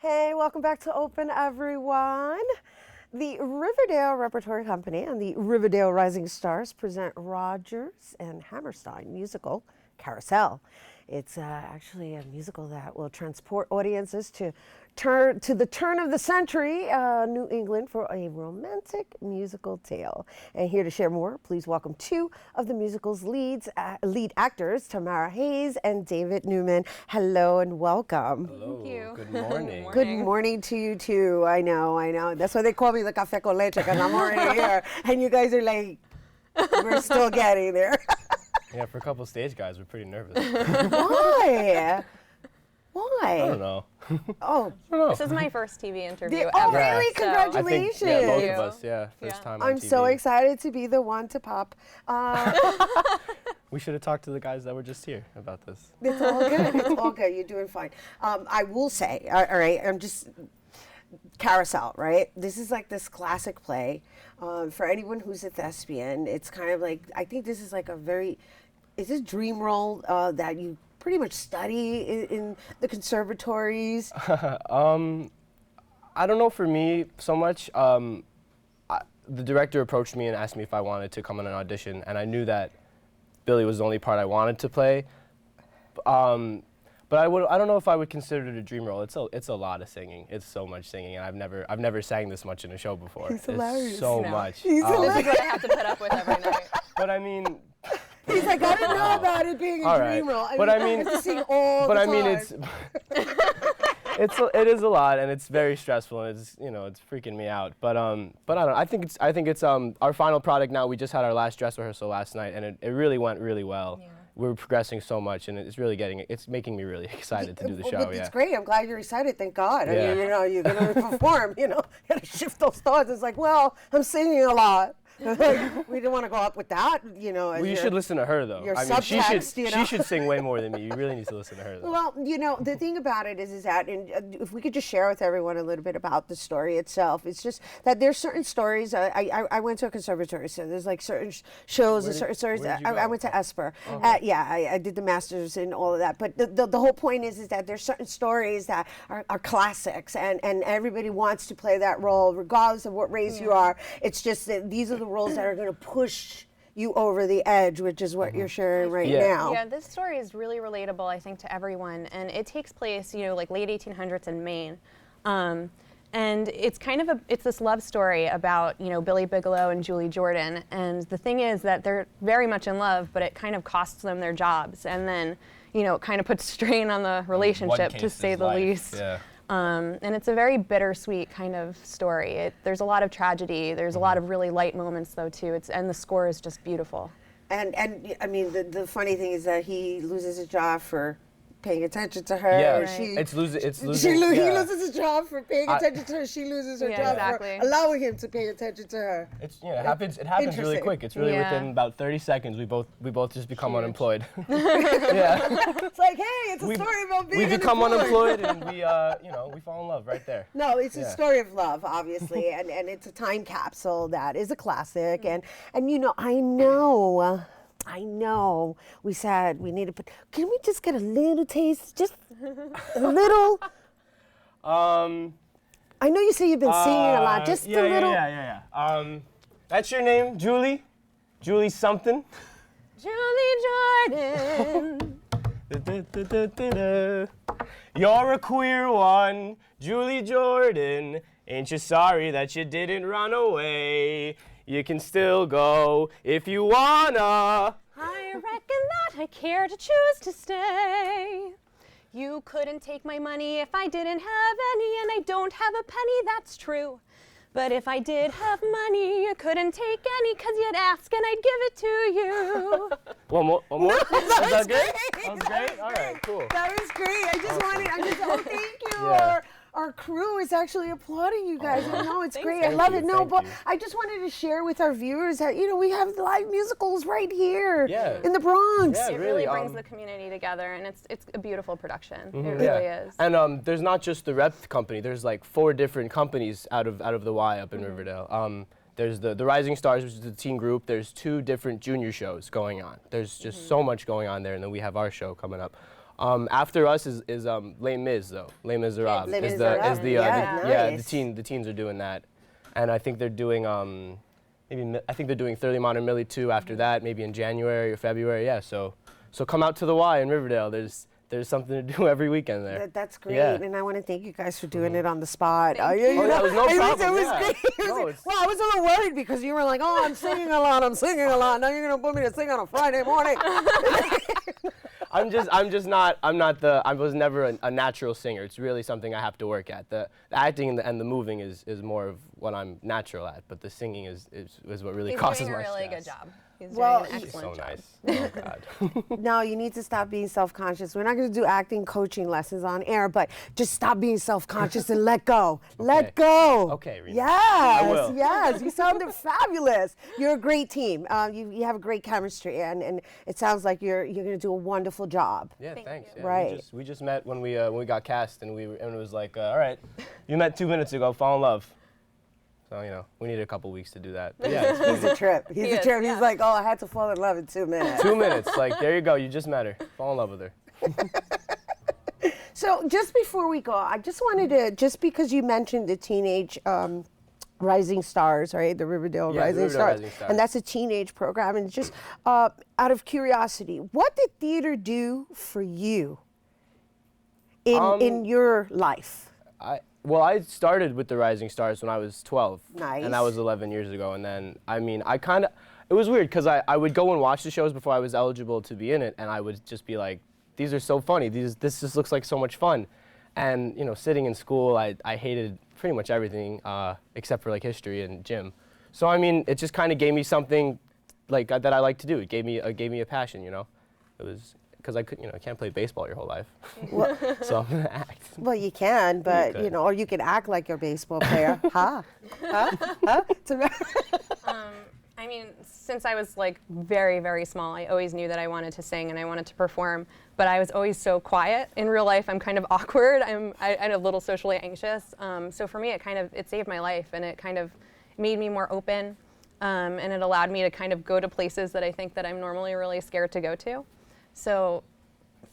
Hey, welcome back to Open, everyone. The Riverdale Repertory Company and the Riverdale Rising Stars present Rodgers and Hammerstein musical Carousel. It's actually a musical that will transport audiences to the turn of the century, New England, for a romantic musical tale. And here to share more, please welcome two of the musical's lead actors, Tamara Hayes and David Newman. Hello and welcome. Hello. Thank you. Good morning. Good morning to you too. I know. That's why they call me the café con leche, because I'm already here. And you guys are like, we're still getting there. Yeah, for a couple stage guys, we're pretty nervous. Why? Why? I don't know. Oh, I don't know. This is my first TV interview oh ever. really? so- Congratulations. I think, both you. of us, first Yeah. time on I'm TV. so excited to be the one to pop. We should have talked to the guys that were just here about this. It's all good. It's all good. You're doing fine. I will say, all right, Carousel, right? This is like this classic play. For anyone who's a thespian, it's kind of like, I think this is like is this dream role that you pretty much study in the conservatories? I don't know for me so much. The director approached me and asked me if I wanted to come on an audition, and I knew that Billy was the only part I wanted to play. But I don't know if I would consider it a dream role. It's a lot of singing. It's so much singing, and I've never sang this much in a show before. He's hilarious. It's so No. much. He's This is what I have to put up with every night. But I mean, He's like, I didn't know about it being a All dream right. role. But I I mean- have to sing all but the I mean, time. it is a lot, and it's very stressful, and it's freaking me out. But I don't know. I think it's our final product now. We just had our last dress rehearsal last night, and it really went really well. Yeah. We're progressing so much, and it's making me really excited to do the Well, show. but Yeah. it's great. I'm glad you're excited. Thank God. I Yeah. mean, you're going to perform. You gotta shift those thoughts. It's like, well, I'm singing a lot. Like, we didn't want to go up with that. As Well, you should listen to her though. your I mean, subtext, she should sing way more than me. You really need to listen to her though. Well, the thing about it is that, and if we could just share with everyone a little bit about the story itself, it's just that there's certain stories. I went to a conservatory, so there's like certain shows and certain stories. where did you I go? went to Esper. Okay. I did the masters and all of that. But the whole point is that there's certain stories that are classics, and everybody wants to play that role, regardless of what race you are. It's just that these are the roles that are going to push you over the edge, which is what you're sharing right Yeah. now. Yeah, this story is really relatable, I think, to everyone, and it takes place, like late 1800s in Maine. And it's it's this love story about, Billy Bigelow and Julie Jordan. And the thing is that they're very much in love, but it kind of costs them their jobs. And then, it kind of puts strain on the relationship, to say the least. Yeah. And it's a very bittersweet kind of story. There's a lot of tragedy. There's a lot of really light moments, though, too. And the score is just beautiful. And I mean, the funny thing is that he loses his job for paying attention to her. Yeah, or Right. it's losing. He yeah. loses his job for paying attention to her. She loses her Yeah, job exactly. for allowing him to pay attention to her. It happens. It happens really Interesting. quick. It's really Yeah. within about 30 seconds. We both just become Huge. unemployed. Yeah. It's like, hey, it's a story about being we become unemployed, and we fall in love right there. No, it's a Yeah. story of love, obviously, and it's a time capsule that is a classic. And I know. We said we need to put. Can we just get a little taste? Just a little. I know you say you've been singing a lot. Just a little. Yeah. That's your name, Julie? Julie something? Julie Jordan. You're a queer one, Julie Jordan. Ain't you sorry that you didn't run away? You can still go if you wanna. I reckon that I care to choose to stay. You couldn't take my money if I didn't have any, and I don't have a penny, that's true. But if I did have money, you couldn't take any, 'cause you'd ask and I'd give it to you. One more? That Was was that good? great. That was great? All right, cool. That was great. Thank you. Yeah. Our crew is actually applauding you guys. I know it's Thanks, great. I guys. love Thank it. you, No, thank but you. I just wanted to share with our viewers that we have live musicals right here Yeah. in the Bronx. Yeah. It really, really brings the community together, and it's a beautiful production. It really is. And there's not just the rep company. There's like 4 different companies out of the Y up in Riverdale. There's the Rising Stars, which is the teen group. There's 2 different junior shows going on. There's just so much going on there, and then we have our show coming up. After us is Les Mis though. Les Miserables Les is Miserables. the Yeah, the nice. teens are doing that, and I think they're doing I think they're doing 30 Modern Millie 2 after that, maybe in January or February. Yeah, so come out to the Y in Riverdale. There's something to do every weekend there. That's great, Yeah. and I want to thank you guys for doing it on the spot. Thank You you. know, Oh, yeah, it was no it problem, was yeah. great. It was No, like- it's- well, I was a little worried because you were like, "Oh, I'm singing a lot. I'm singing a lot. Now you're gonna put me to sing on a Friday morning." I was never a natural singer. It's really something I have to work at. The acting and the moving is more of what I'm natural at, but the singing is what really He's causes doing a my really stress. good job. He's Well, doing an She's excellent so job. nice. Oh God. No, you need to stop being self-conscious. We're not going to do acting coaching lessons on air, but just stop being self-conscious and let go. Let go. Okay, Rhina. Yes, I will. yes. You sounded fabulous. You're a great team. You have a great chemistry, and it sounds like you're going to do a wonderful job. Yeah, Thank thanks. you. Yeah, Right. We just met when we got cast, and it was like, all right, you met 2 minutes ago, fall in love. So we needed a couple weeks to do that. But yeah, it's He's a trip. He's a is, trip. yeah. He's like, oh, I had to fall in love in 2 minutes. 2 minutes. Like there you go. You just met her. Fall in love with her. So just before we go, I just wanted to, just because you mentioned the teenage Rising Stars, right? The Riverdale Yeah, Rising Riverdale Stars. Rising Stars. And that's a teenage program. And just out of curiosity, what did theater do for you in your life? I started with the Rising Stars when I was 12. Nice. And that was 11 years ago. And then, it was weird because I would go and watch the shows before I was eligible to be in it, and I would just be like, these are so funny. This just looks like so much fun. And, sitting in school, I hated pretty much everything except for like history and gym. So, it just kind of gave me something like that I like to do. It gave me a passion, It was, because I can't play baseball your whole life. Well, So I'm going to act. well, you can, but, could. or you can act like you're a baseball player. Huh? Since I was like very, very small, I always knew that I wanted to sing and I wanted to perform, but I was always so quiet. In real life, I'm kind of awkward. I'm a little socially anxious. So for me, it saved my life, and it kind of made me more open, and it allowed me to kind of go to places that I think that I'm normally really scared to go to. So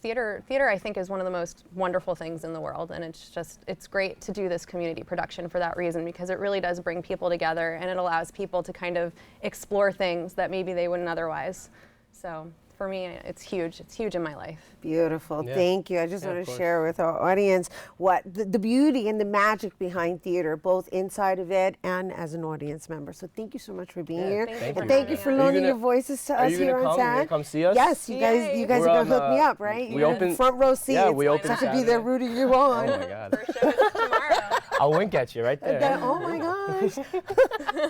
theater I think is one of the most wonderful things in the world, and it's great to do this community production for that reason, because it really does bring people together, and it allows people to kind of explore things that maybe they wouldn't otherwise. So for me, it's huge. It's huge in my life. Beautiful. Yeah. Thank you. I just Yeah, want of to course. share with our audience what the beauty and the magic behind theater, both inside of it and as an audience member. So thank you so much for being here. thank And you. thank you for Are you loaning gonna- your voices to are us you here gonna on come? You gonna set. come see us? Yes, you guys Yay. are We're gonna on, hook me up, right? we You're open- in front row seats. Yeah, we So open I could be there Saturday. rooting you on. Oh my God. First show is tomorrow. I'll wink at you right there. Oh my gosh.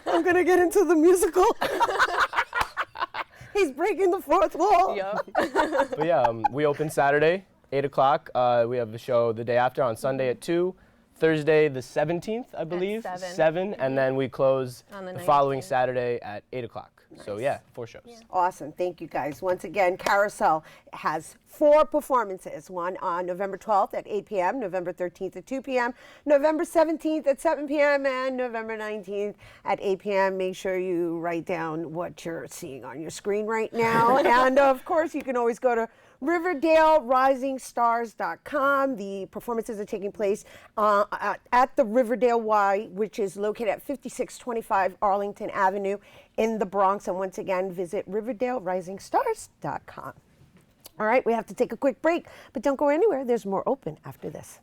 I'm gonna get into the musical. He's breaking the fourth wall. Yup. But yeah, we open Saturday, 8 o'clock. We have the show the day after on Sunday at 2. Thursday the 17th, I believe. 7. And then we close On the the following 19th. Saturday at 8 o'clock. So yeah, 4 shows. Awesome. Thank you guys. Once again, Carousel has 4 performances. One on November 12th at 8 p.m., November 13th at 2 p.m., November 17th at 7 p.m., and November 19th at 8 p.m. Make sure you write down what you're seeing on your screen right now. And of course, you can always go to RiverdaleRisingStars.com. The performances are taking place at the Riverdale Y, which is located at 5625 Arlington Avenue in the Bronx. And once again, visit RiverdaleRisingStars.com. All right, we have to take a quick break, but don't go anywhere. There's more open after this.